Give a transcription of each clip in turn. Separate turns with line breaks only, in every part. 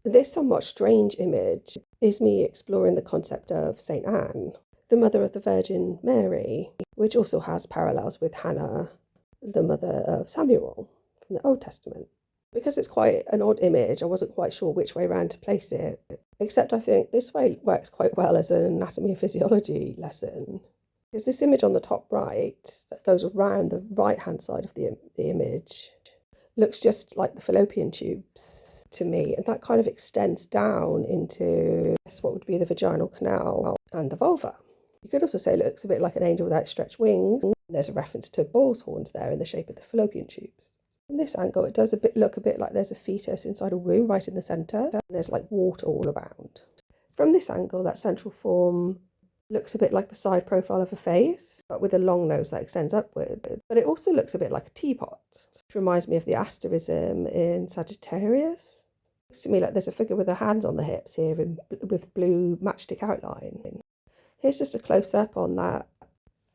This somewhat strange image is me exploring the concept of St. Anne, the mother of the Virgin Mary, which also has parallels with Hannah, the mother of Samuel from the Old Testament. Because it's quite an odd image, I wasn't quite sure which way around to place it, except I think this way works quite well as an anatomy and physiology lesson. Because this image on the top right that goes around the right-hand side of the image looks just like the fallopian tubes to me, and that kind of extends down into what would be the vaginal canal and the vulva. You could also say it looks a bit like an angel with outstretched wings. There's a reference to bull's horns there in the shape of the fallopian tubes. From this angle, it does look a bit like there's a fetus inside a womb right in the centre, and there's like water all around. From this angle, that central form looks a bit like the side profile of a face, but with a long nose that extends upward. But it also looks a bit like a teapot, which reminds me of the asterism in Sagittarius. Looks to me like there's a figure with her hands on the hips here with blue matchstick outline. Here's just a close-up on that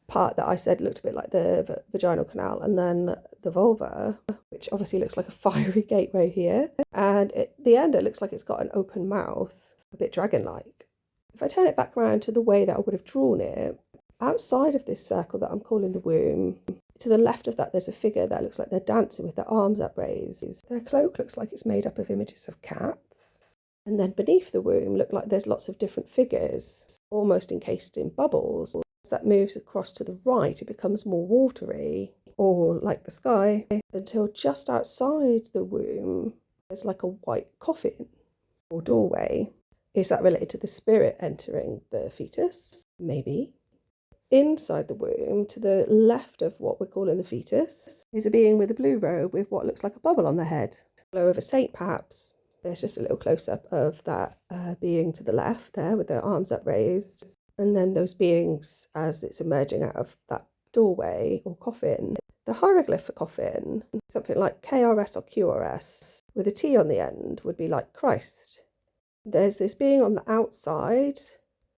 part that I said looked a bit like the vaginal canal, and then the vulva, which obviously looks like a fiery gateway here. And at the end, it looks like it's got an open mouth, a bit dragon-like. If I turn it back around to the way that I would have drawn it, outside of this circle that I'm calling the womb, to the left of that, there's a figure that looks like they're dancing with their arms upraised. Their cloak looks like it's made up of images of cats. And then beneath the womb, look like there's lots of different figures, almost encased in bubbles. As that moves across to the right, it becomes more watery, or like the sky, until just outside the womb, there's like a white coffin or doorway. Is that related to the spirit entering the fetus? Maybe. Inside the womb, to the left of what we're calling the fetus, is a being with a blue robe with what looks like a bubble on the head. Below of a saint, perhaps. There's just a little close-up of that being to the left there with their arms upraised. And then those beings as it's emerging out of that doorway or coffin. The hieroglyph for coffin, something like KRS or QRS, with a T on the end, would be like Christ. There's this being on the outside.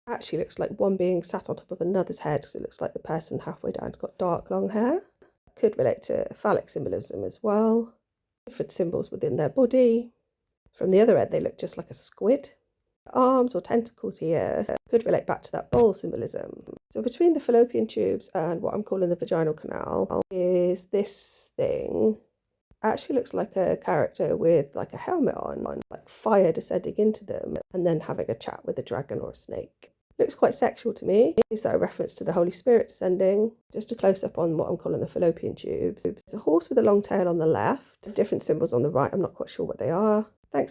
Actually looks like one being sat on top of another's head, because it looks like the person halfway down's got dark long hair. Could relate to phallic symbolism as well. Different symbols within their body. From the other end, they look just like a squid. Arms or tentacles here could relate back to that bowl symbolism. So between the fallopian tubes and what I'm calling the vaginal canal is this thing. Actually looks like a character with like a helmet on, like fire descending into them, and then having a chat with a dragon or a snake. Looks quite sexual to me. Is that a reference to the Holy Spirit descending? Just a close-up on what I'm calling the fallopian tubes. There's a horse with a long tail on the left, different symbols on the right. I'm not quite sure what they are. Thanks.